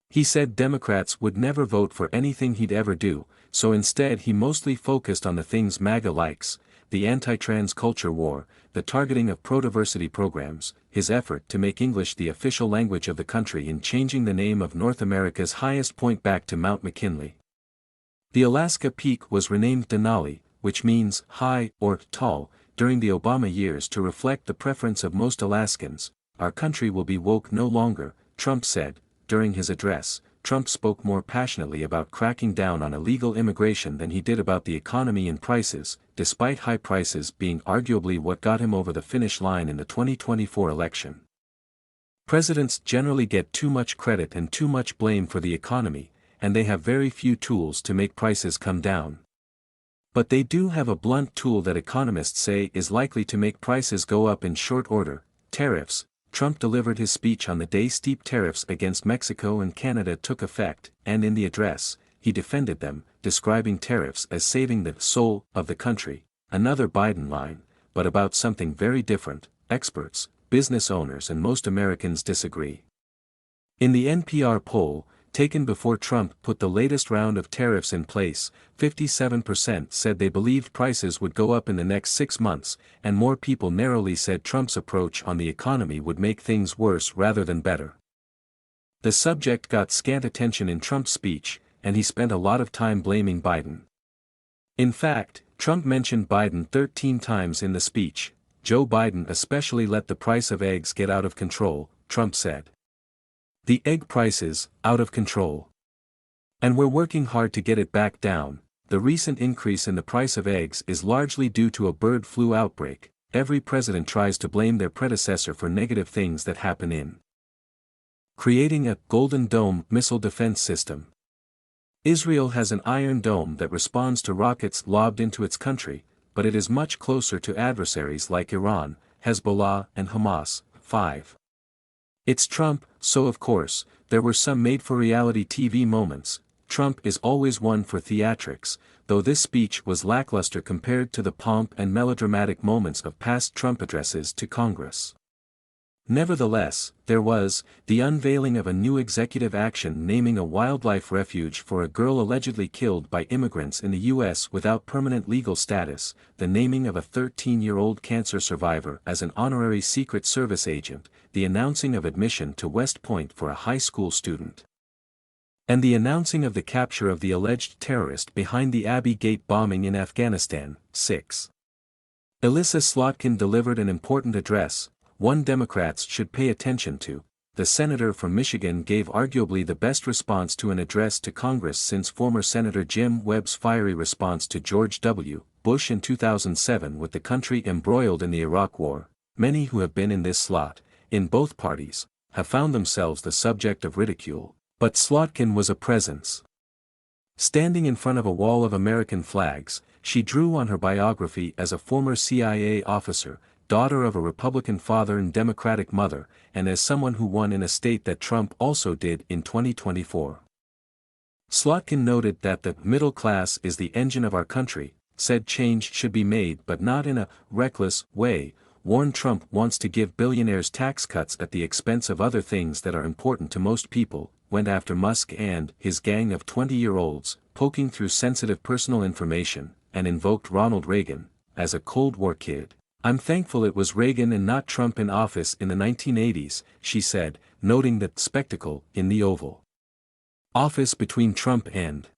He said Democrats would never vote for anything he'd ever do, so instead he mostly focused on the things MAGA likes: the anti-trans culture war, the targeting of pro-diversity programs, his effort to make English the official language of the country, and changing the name of North America's highest point back to Mount McKinley. The Alaska peak was renamed Denali, which means high or tall, during the Obama years to reflect the preference of most Alaskans. Our country will be woke no longer, Trump said. During his address, Trump spoke more passionately about cracking down on illegal immigration than he did about the economy and prices, despite high prices being arguably what got him over the finish line in the 2024 election. Presidents generally get too much credit and too much blame for the economy, and they have very few tools to make prices come down. But they do have a blunt tool that economists say is likely to make prices go up in short order: tariffs. Trump delivered his speech on the day steep tariffs against Mexico and Canada took effect, and in the address, he defended them, describing tariffs as saving the soul of the country. Another Biden line, but about something very different. Experts, business owners and most Americans disagree. In the NPR poll, taken before Trump put the latest round of tariffs in place, 57% said they believed prices would go up in the next 6 months, and more people narrowly said Trump's approach on the economy would make things worse rather than better. The subject got scant attention in Trump's speech, and he spent a lot of time blaming Biden. In fact, Trump mentioned Biden 13 times in the speech. Joe Biden especially let the price of eggs get out of control, Trump said. The egg prices, out of control. And we're working hard to get it back down. The recent increase in the price of eggs is largely due to a bird flu outbreak. Every president tries to blame their predecessor for negative things that happen in creating a Golden Dome missile defense system. Israel has an Iron Dome that responds to rockets lobbed into its country, but it is much closer to adversaries like Iran, Hezbollah and Hamas. 5. It's Trump, so of course, there were some made-for-reality TV moments. Trump is always one for theatrics, though this speech was lackluster compared to the pomp and melodramatic moments of past Trump addresses to Congress. Nevertheless, there was the unveiling of a new executive action naming a wildlife refuge for a girl allegedly killed by immigrants in the U.S. without permanent legal status, the naming of a 13-year-old cancer survivor as an honorary Secret Service agent, the announcing of admission to West Point for a high school student, and the announcing of the capture of the alleged terrorist behind the Abbey Gate bombing in Afghanistan. 6. Elissa Slotkin delivered an important address, one Democrats should pay attention to. The senator from Michigan gave arguably the best response to an address to Congress since former Senator Jim Webb's fiery response to George W. Bush in 2007 with the country embroiled in the Iraq War. Many who have been in this slot, in both parties, have found themselves the subject of ridicule, but Slotkin was a presence. Standing in front of a wall of American flags, she drew on her biography as a former CIA officer, daughter of a Republican father and Democratic mother, and as someone who won in a state that Trump also did in 2024. Slotkin noted that the middle class is the engine of our country, said change should be made but not in a reckless way, warned Trump wants to give billionaires tax cuts at the expense of other things that are important to most people, went after Musk and his gang of 20-year-olds, poking through sensitive personal information, and invoked Ronald Reagan as a Cold War kid. I'm thankful it was Reagan and not Trump in office in the 1980s, she said, noting that spectacle in the Oval Office between Trump and.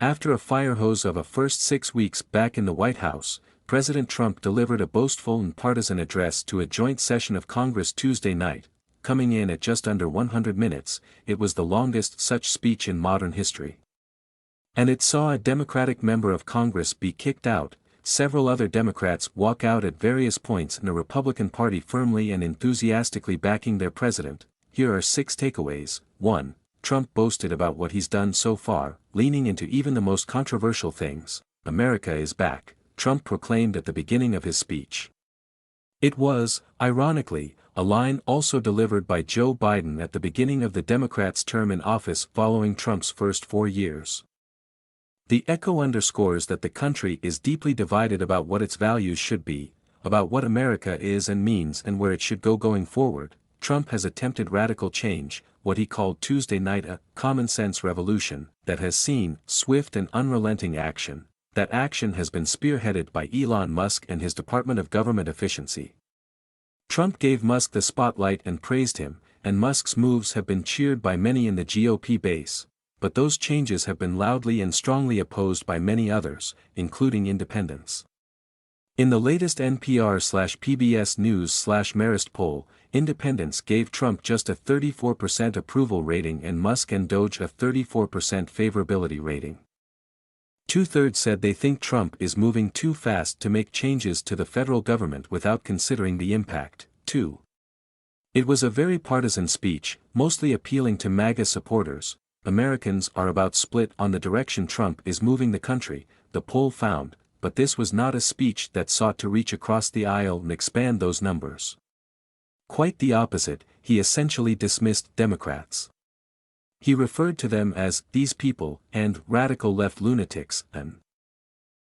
After a fire hose of a first 6 weeks back in the White House, President Trump delivered a boastful and partisan address to a joint session of Congress Tuesday night, coming in at just under 100 minutes. It was the longest such speech in modern history. And it saw a Democratic member of Congress be kicked out, several other Democrats walk out at various points, and a Republican Party firmly and enthusiastically backing their president. Here are 6 takeaways. 1. Trump boasted about what he's done so far, leaning into even the most controversial things. America is back, Trump proclaimed at the beginning of his speech. It was, ironically, a line also delivered by Joe Biden at the beginning of the Democrats' term in office following Trump's first 4 years. The echo underscores that the country is deeply divided about what its values should be, about what America is and means and where it should go going forward. Trump has attempted radical change, what he called Tuesday night a common-sense revolution, that has seen swift and unrelenting action. That action has been spearheaded by Elon Musk and his Department of Government Efficiency. Trump gave Musk the spotlight and praised him, and Musk's moves have been cheered by many in the GOP base, but those changes have been loudly and strongly opposed by many others, including independents. In the latest NPR/PBS News/Marist poll, independents gave Trump just a 34% approval rating and Musk and Doge a 34% favorability rating. Two-thirds said they think Trump is moving too fast to make changes to the federal government without considering the impact, too. It was a very partisan speech, mostly appealing to MAGA supporters. Americans are about split on the direction Trump is moving the country, the poll found, but this was not a speech that sought to reach across the aisle and expand those numbers. Quite the opposite, he essentially dismissed Democrats. He referred to them as "these people" and "radical left lunatics," and